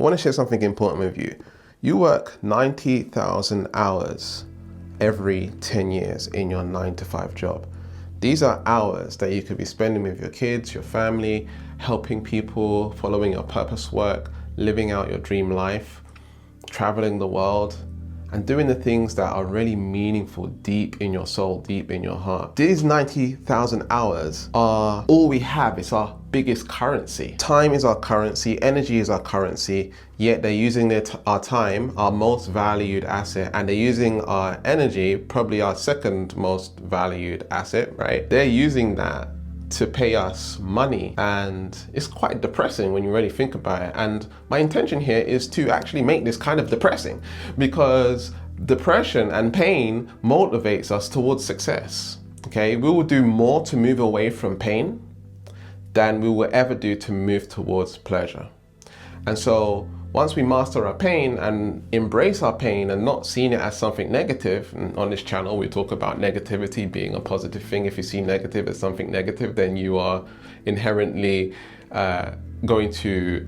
I want to share something important with you. You work 90,000 hours every 10 years in your 9-to-5 job. These are hours that you could be spending with your kids, your family, helping people, following your purpose work, living out your dream life, traveling the world, and doing the things that are really meaningful deep in your soul, deep in your heart. These 90,000 hours are all we have. It's our biggest currency. Time is our currency, energy is our currency, yet they're using our time, our most valued asset, and they're using our energy, probably our second most valued asset, right? They're using that to pay us money, and it's quite depressing when you really think about it. And my intention here is to actually make this kind of depressing, because depression and pain motivates us towards success. Okay, we will do more to move away from pain than we will ever do to move towards pleasure. And so once we master our pain and embrace our pain and not seeing it as something negative, and on this channel we talk about negativity being a positive thing. If you see negative as something negative, then you are inherently going to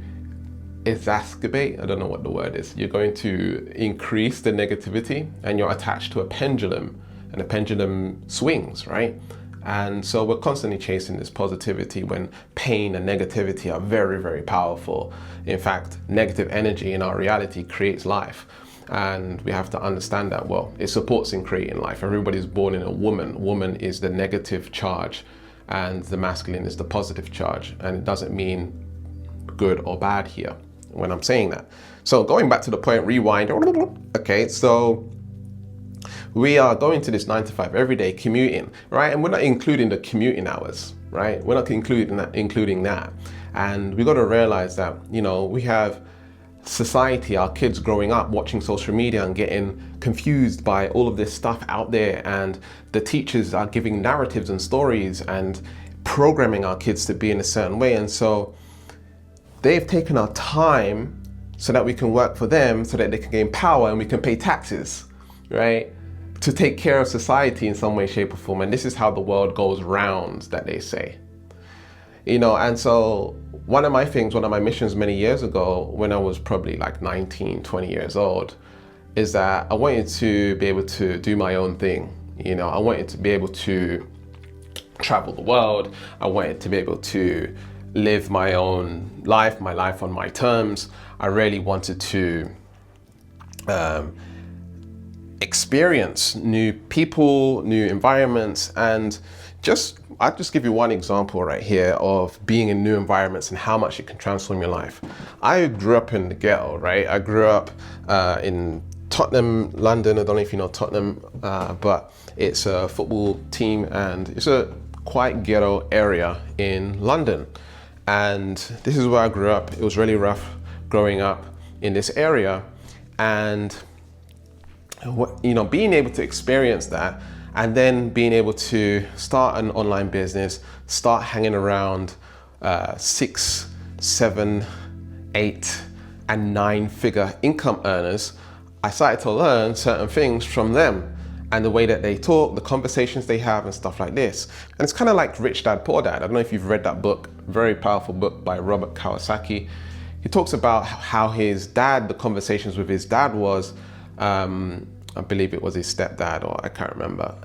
exacerbate, I don't know what the word is, you're going to increase the negativity, and you're attached to a pendulum, and the pendulum swings, right? And so we're constantly chasing this positivity when pain and negativity are very, very powerful. In fact, negative energy in our reality creates life. And we have to understand that, well, it supports in creating life. Everybody's born in a woman. Woman is the negative charge and the masculine is the positive charge. And it doesn't mean good or bad here when I'm saying that. So going back to the point, rewind. Okay, so we are going to this 9-to-5 every day, commuting, right? And we're not including the commuting hours, right? We're not including that. And we got to realize that, you know, we have society, our kids growing up watching social media and getting confused by all of this stuff out there. And the teachers are giving narratives and stories and programming our kids to be in a certain way. And so they've taken our time so that we can work for them, so that they can gain power and we can pay taxes, right? To take care of society in some way, shape or form. And this is how the world goes round, that they say. You know, and so one of my missions many years ago, when I was probably like 19, 20 years old, is that I wanted to be able to do my own thing. You know, I wanted to be able to travel the world. I wanted to be able to live my own life, my life on my terms. I really wanted to experience new people, new environments, and I'll just give you one example right here of being in new environments and how much it can transform your life. I grew up in the ghetto, right? I grew up in Tottenham, London. I don't know if you know Tottenham, but it's a football team and it's a quite ghetto area in London. And this is where I grew up. It was really rough growing up in this area. And you know, being able to experience that and then being able to start an online business, start hanging around 6, 7, 8 and 9-figure income earners, I started to learn certain things from them and the way that they talk, the conversations they have and stuff like this. And it's kind of like Rich Dad, Poor Dad. I don't know if you've read that book, very powerful book by Robert Kiyosaki. He talks about how his dad, the conversations with his dad was, I believe it was his stepdad, or I can't remember.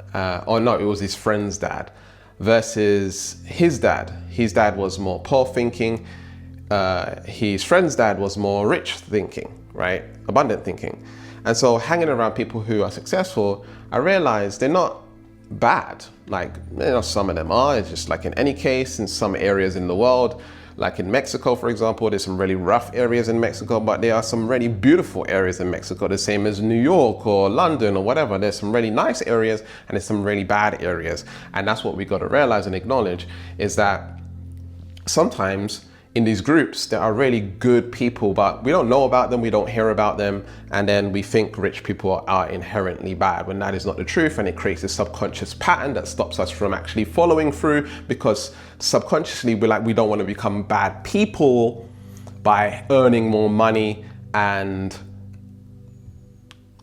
Or no, it was his friend's dad versus his dad. His dad was more poor thinking. His friend's dad was more rich thinking, right? Abundant thinking. And so hanging around people who are successful, I realized they're not bad. Like, you know, some of them are. It's just like in any case, in some areas in the world, like in Mexico, for example, there's some really rough areas in Mexico, but there are some really beautiful areas in Mexico, the same as New York or London or whatever. There's some really nice areas and there's some really bad areas. And that's what we got to realize and acknowledge, is that sometimes in these groups, there are really good people, but we don't know about them, we don't hear about them, and then we think rich people are inherently bad, when that is not the truth, and it creates a subconscious pattern that stops us from actually following through, because subconsciously we don't want to become bad people by earning more money, and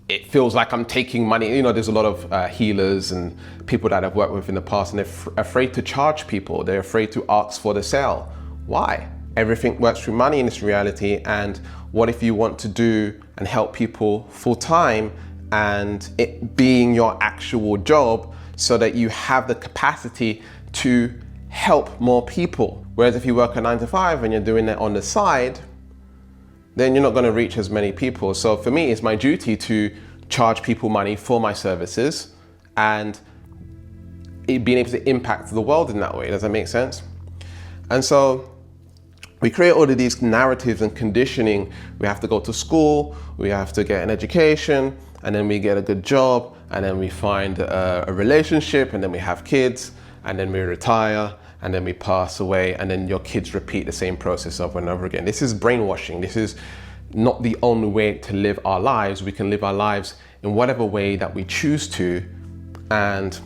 it feels like I'm taking money. You know, there's a lot of healers and people that I've worked with in the past, and they're afraid to charge people. They're afraid to ask for the sale. Why? everything works through money in this reality, and what if you want to do and help people full time and it being your actual job so that you have the capacity to help more people? Whereas if you work a 9 to 5 and you're doing it on the side, then you're not going to reach as many people. So for me, it's my duty to charge people money for my services and being able to impact the world in that way. Does that make sense? And so we create all of these narratives and conditioning. We have to go to school, we have to get an education, and then we get a good job, and then we find a relationship, and then we have kids, and then we retire, and then we pass away, and then your kids repeat the same process over and over again. This is brainwashing. This is not the only way to live our lives. We can live our lives in whatever way that we choose to, and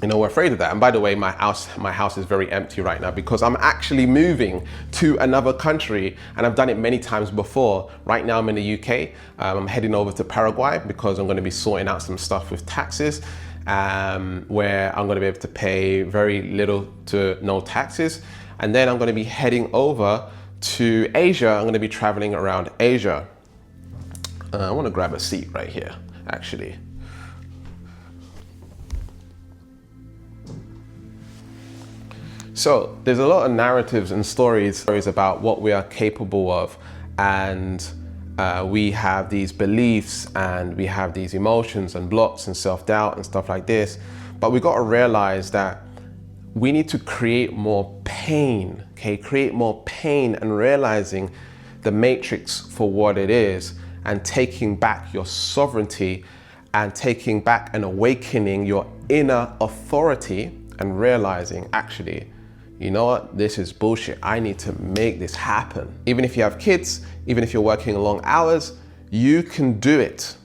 we're afraid of that. And by the way, my house is very empty right now because I'm actually moving to another country, and I've done it many times before. Right now I'm in the UK. I'm heading over to Paraguay because I'm going to be sorting out some stuff with taxes, where I'm going to be able to pay very little to no taxes. And then I'm going to be heading over to Asia. I'm going to be traveling around Asia. I want to grab a seat right here, actually. So there's a lot of narratives and stories about what we are capable of, and we have these beliefs and we have these emotions and blocks and self-doubt and stuff like this. But we got to realize that we need to create more pain, okay? Create more pain and realizing the matrix for what it is, and taking back your sovereignty and taking back and awakening your inner authority and realizing, actually, you know what, this is bullshit. I need to make this happen. Even if you have kids, even if you're working long hours, you can do it,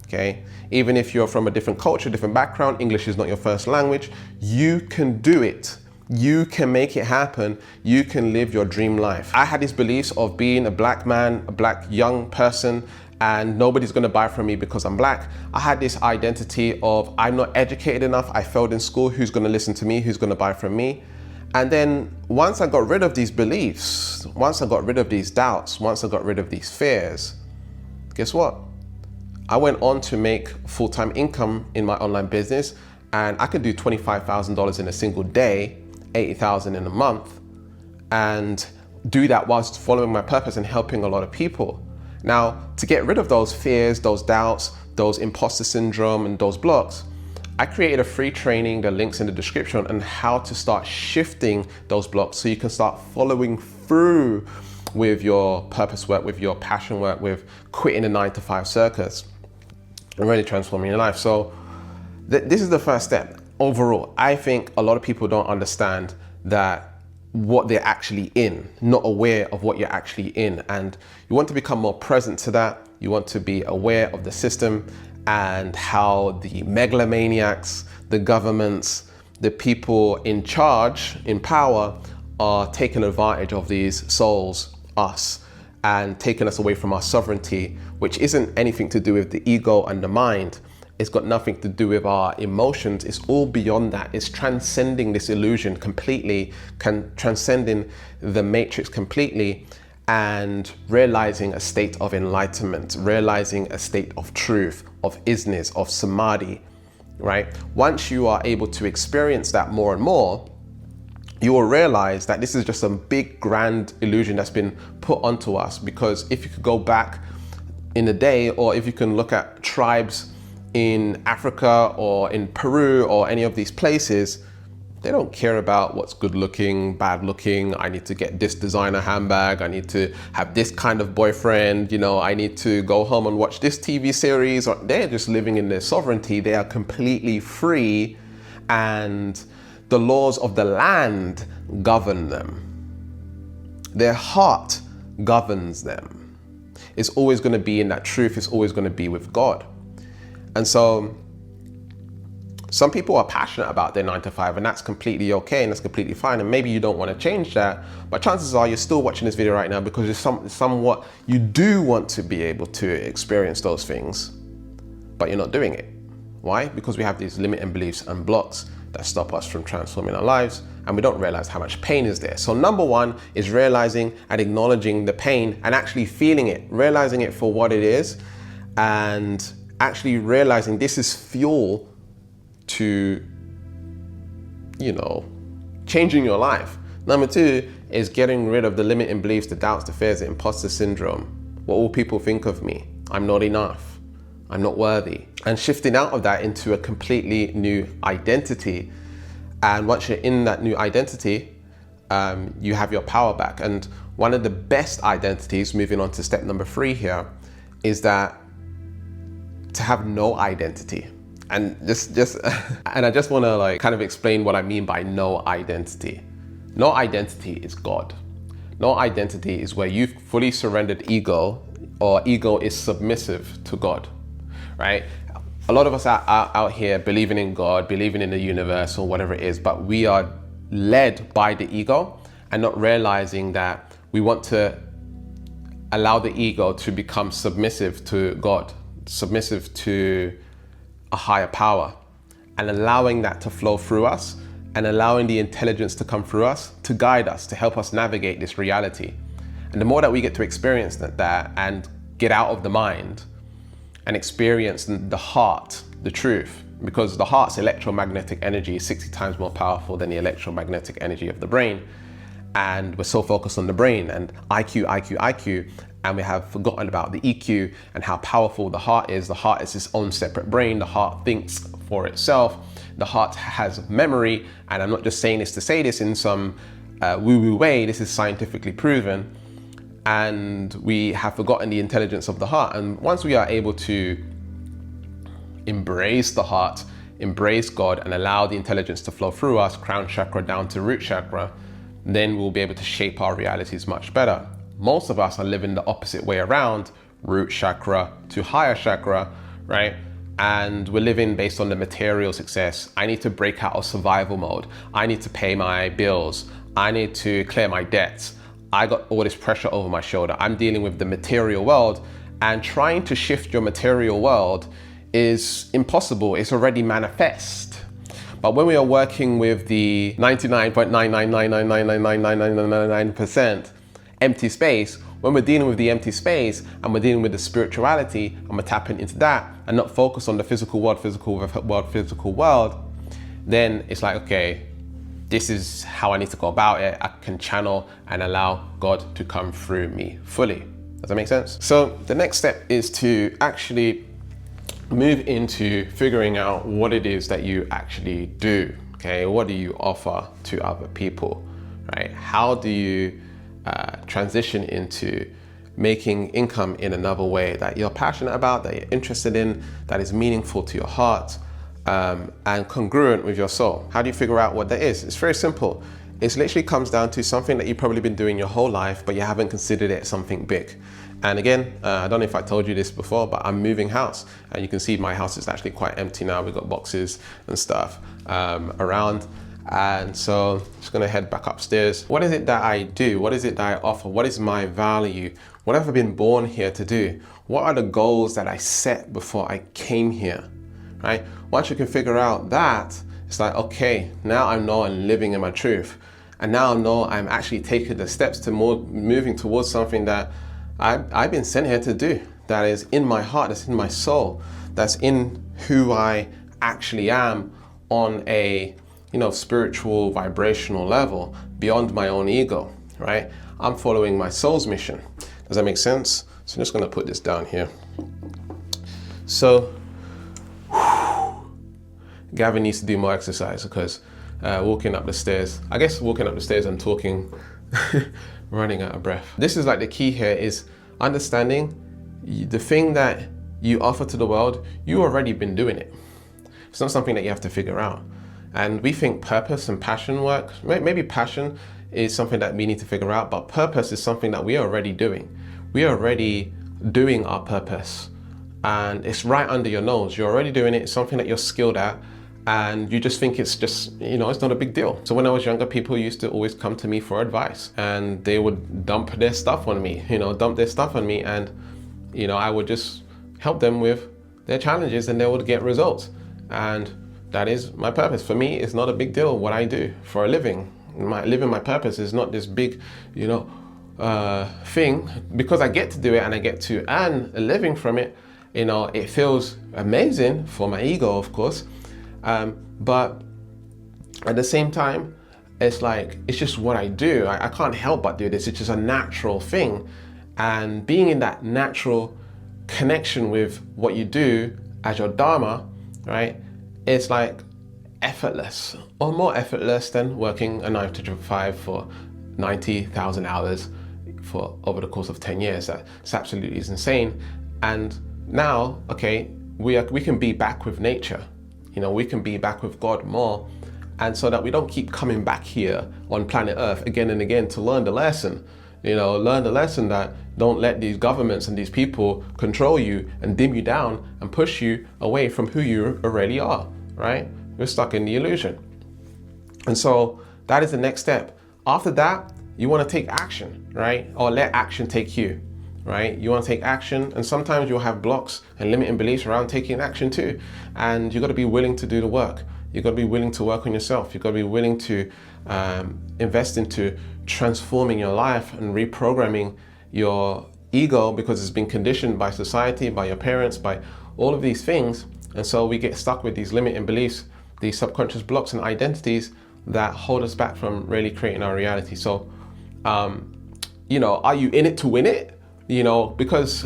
okay? Even if you're from a different culture, different background, English is not your first language, you can do it. You can make it happen. You can live your dream life. I had these beliefs of being a black man, a black young person, and nobody's gonna buy from me because I'm black. I had this identity of I'm not educated enough, I failed in school, who's gonna listen to me, who's gonna buy from me? And then once I got rid of these beliefs, once I got rid of these doubts, once I got rid of these fears, guess what? I went on to make full-time income in my online business, and I could do $25,000 in a single day, $80,000 in a month, and do that whilst following my purpose and helping a lot of people. Now, to get rid of those fears, those doubts, those imposter syndrome, and those blocks, I created a free training, the link's in the description, on how to start shifting those blocks so you can start following through with your purpose work, with your passion work, with quitting the 9 to 5 circus and really transforming your life. So this is the first step. Overall, I think a lot of people don't understand that what they're actually in, not aware of what you're actually in. And you want to become more present to that. You want to be aware of the system and how the megalomaniacs, the governments, the people in charge, in power, are taking advantage of these souls, us, and taking us away from our sovereignty, which isn't anything to do with the ego and the mind. It's got nothing to do with our emotions. It's all beyond that. It's transcending this illusion completely, transcending the matrix completely, and realizing a state of enlightenment, realizing a state of truth, of isness, of samadhi, right? Once you are able to experience that more and more, you will realize that this is just a big grand illusion that's been put onto us. Because if you could go back in the day, or if you can look at tribes in Africa or in Peru or any of these places, they don't care about what's good looking, bad looking. I need to get this designer handbag. I need to have this kind of boyfriend. I need to go home and watch this TV series. Or they're just living in their sovereignty. They are completely free, and the laws of the land govern them. Their heart governs them. It's always going to be in that truth. It's always going to be with God. And so some people are passionate about their 9 to 5, and that's completely okay, and that's completely fine. And maybe you don't want to change that, but chances are you're still watching this video right now because it's somewhat you do want to be able to experience those things, but you're not doing it. Why? Because we have these limiting beliefs and blocks that stop us from transforming our lives, and we don't realize how much pain is there. So number one is realizing and acknowledging the pain and actually feeling it, realizing it for what it is, and actually realizing this is fuel to, changing your life. Number two is getting rid of the limiting beliefs, the doubts, the fears, the imposter syndrome. What will people think of me? I'm not enough. I'm not worthy. And shifting out of that into a completely new identity. And once you're in that new identity, you have your power back. And one of the best identities, moving on to step number 3 here, is that to have no identity. And and I just want to kind of explain what I mean by no identity. No identity is God. No identity is where you've fully surrendered ego, or ego is submissive to God, right? A lot of us are out here believing in God, believing in the universe or whatever it is, but we are led by the ego and not realizing that we want to allow the ego to become submissive to God, submissive to a higher power, and allowing that to flow through us and allowing the intelligence to come through us to guide us, to help us navigate this reality. And the more that we get to experience that and get out of the mind and experience the heart, the truth, because the heart's electromagnetic energy is 60 times more powerful than the electromagnetic energy of the brain. And we're so focused on the brain and IQ, and we have forgotten about the EQ and how powerful the heart is. The heart is its own separate brain. The heart thinks for itself. The heart has memory, and I'm not just saying this to say this in some woo-woo way. This is scientifically proven, and we have forgotten the intelligence of the heart. And once we are able to embrace the heart, embrace God, and allow the intelligence to flow through us, crown chakra down to root chakra, then we'll be able to shape our realities much better. Most of us are living the opposite way around, root chakra to higher chakra, right? And we're living based on the material success. I need to break out of survival mode. I need to pay my bills. I need to clear my debts. I got all this pressure over my shoulder. I'm dealing with the material world, and trying to shift your material world is impossible. It's already manifest. But when we are working with the 99.999999999% empty space, when we're dealing with the empty space and we're dealing with the spirituality and we're tapping into that and not focus on the physical world, then it's like, okay, this is how I need to go about it. I can channel and allow God to come through me fully. Does that make sense? So the next step is to actually move into figuring out what it is that you actually do. Okay, what do you offer to other people, right? How do you transition into making income in another way that you're passionate about, that you're interested in, that is meaningful to your heart, and congruent with your soul? How do you figure out what that is? It's very simple. It literally comes down to something that you've probably been doing your whole life, but you haven't considered it something big. And again, I don't know if I told you this before, but I'm moving house, and you can see my house is actually quite empty now. We've got boxes and stuff around. And so I'm just gonna head back upstairs. What is it that I do? What is it that I offer? What is my value? What have I been born here to do? What are the goals that I set before I came here, right? Once you can figure out that, it's like, okay, now I know I'm living in my truth. And now I know I'm actually taking the steps to moving towards something that I've been sent here to do, that is in my heart, that's in my soul, that's in who I actually am on a spiritual, vibrational level beyond my own ego, right? I'm following my soul's mission. Does that make sense? So I'm just gonna put this down here. So, Gavin needs to do more exercise because walking up the stairs and talking, running out of breath. This is like the key here is understanding the thing that you offer to the world, you already been doing it. It's not something that you have to figure out. And we think purpose and passion work. Maybe passion is something that we need to figure out, but purpose is something that we are already doing. We are already doing our purpose, and it's right under your nose. You're already doing it. It's something that you're skilled at, and you just think it's just, it's not a big deal. So when I was younger, people used to always come to me for advice, and they would dump their stuff on me, and I would just help them with their challenges, and they would get results. And That is my purpose. For me, it's not a big deal what I do for a living. Living my purpose is not this big, thing. Because I get to do it and I get to earn a living from it, it feels amazing for my ego, of course. But at the same time, it's like, it's just what I do. I can't help but do this. It's just a natural thing. And being in that natural connection with what you do as your dharma, right? It's like effortless, or more effortless than working a 9 to 5 for 90,000 hours for over the course of 10 years. That's absolutely insane. And now, okay, we can be back with nature. We can be back with God more. And so that we don't keep coming back here on planet Earth again and again to learn the lesson. Learn the lesson that don't let these governments and these people control you and dim you down and push you away from who you already are, right? We're stuck in the illusion. And so that is the next step. After that, you want to take action, right? Or let action take you, right? You want to take action, and sometimes you'll have blocks and limiting beliefs around taking action too. And you got to be willing to do the work. You've got to be willing to work on yourself. You've got to be willing to invest into transforming your life and reprogramming your ego, because it's been conditioned by society, by your parents, by all of these things. And so we get stuck with these limiting beliefs, these subconscious blocks and identities that hold us back from really creating our reality. So, are you in it to win it? Because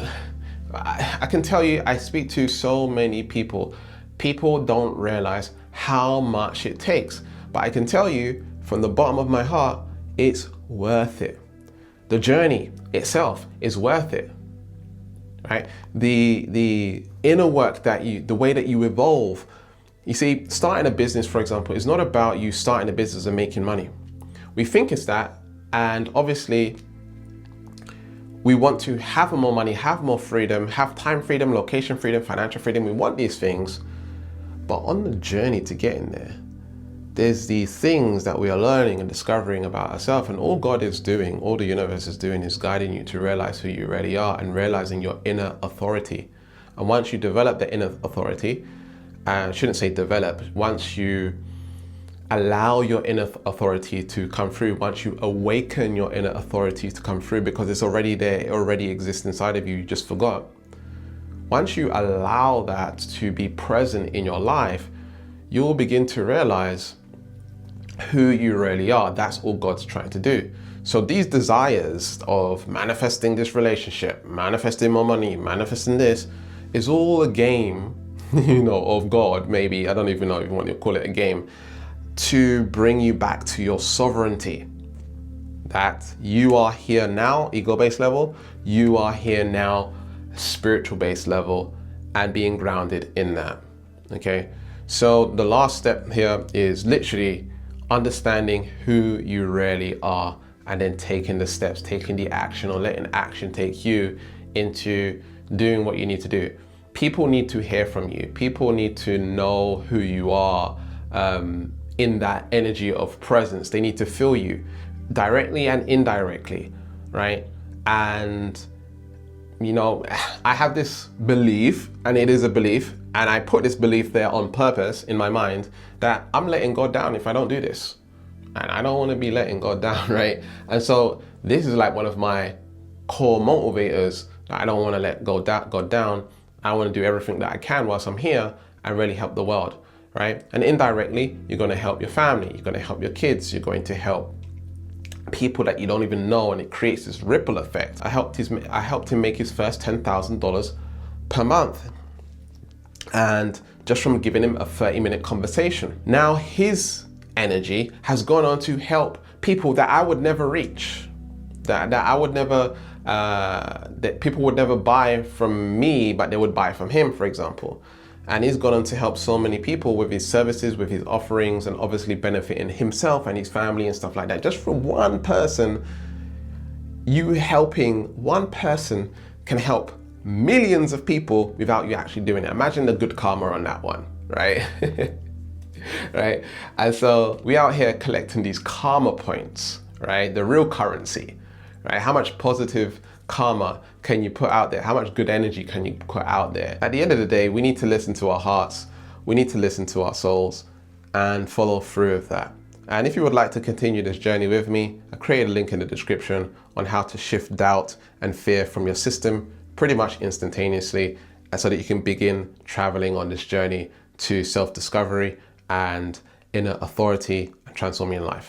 I can tell you, I speak to so many people. People don't realize how much it takes. But I can tell you from the bottom of my heart, it's worth it. The journey itself is worth it, right? The inner work the way that you evolve. You see, starting a business, for example, is not about you starting a business and making money. We think it's that, and obviously we want to have more money, have more freedom, have time freedom, location freedom, financial freedom. We want these things, but on the journey to getting there, there's these things that we are learning and discovering about ourselves, and all God is doing, all the universe is doing, is guiding you to realize who you really are and realizing your inner authority. And once you develop the inner authority, I shouldn't say develop, once you allow your inner authority to come through, once you awaken your inner authority to come through, because it's already there, it already exists inside of you, you just forgot. Once you allow that to be present in your life, you will begin to realize who you really are. That's all God's trying to do. So these desires of manifesting this relationship, manifesting more money, manifesting this, is all a game, of God, maybe. I don't even know if you want to call it a game, to bring you back to your sovereignty. That you are here now, ego-based level, you are here now, spiritual-based level, and being grounded in that, okay? So the last step here is literally understanding who you really are, and then taking the steps, taking the action, or letting action take you into doing what you need to do. People need to hear from you. People need to know who you are in that energy of presence. They need to feel you directly and indirectly, right? And I have this belief, and it is a belief, and I put this belief there on purpose in my mind, that I'm letting God down if I don't do this. And I don't want to be letting God down, right? And so this is like one of my core motivators, that I don't want to let God down. I want to do everything that I can whilst I'm here and really help the world, right? And indirectly, you're going to help your family, you're going to help your kids, you're going to help people that you don't even know, and it creates this ripple effect. I helped him make his first $10,000 per month, and just from giving him a 30-minute conversation. Now his energy has gone on to help people that I would never reach, that I would never, that people would never buy from me, but they would buy from him, for example. And he's gone on to help so many people with his services, with his offerings, and obviously benefiting himself and his family and stuff like that. Just from one person, you helping one person can help millions of people without you actually doing it. Imagine the good karma on that one, right? Right? And so we out here collecting these karma points, right? The real currency, right? How much positive karma can you put out there? How much good energy can you put out there? At the end of the day, we need to listen to our hearts. we need to listen to our souls and follow through with that. And if you would like to continue this journey with me, I created a link in the description on how to shift doubt and fear from your system pretty much instantaneously, so that you can begin traveling on this journey to self-discovery and inner authority and transforming your life.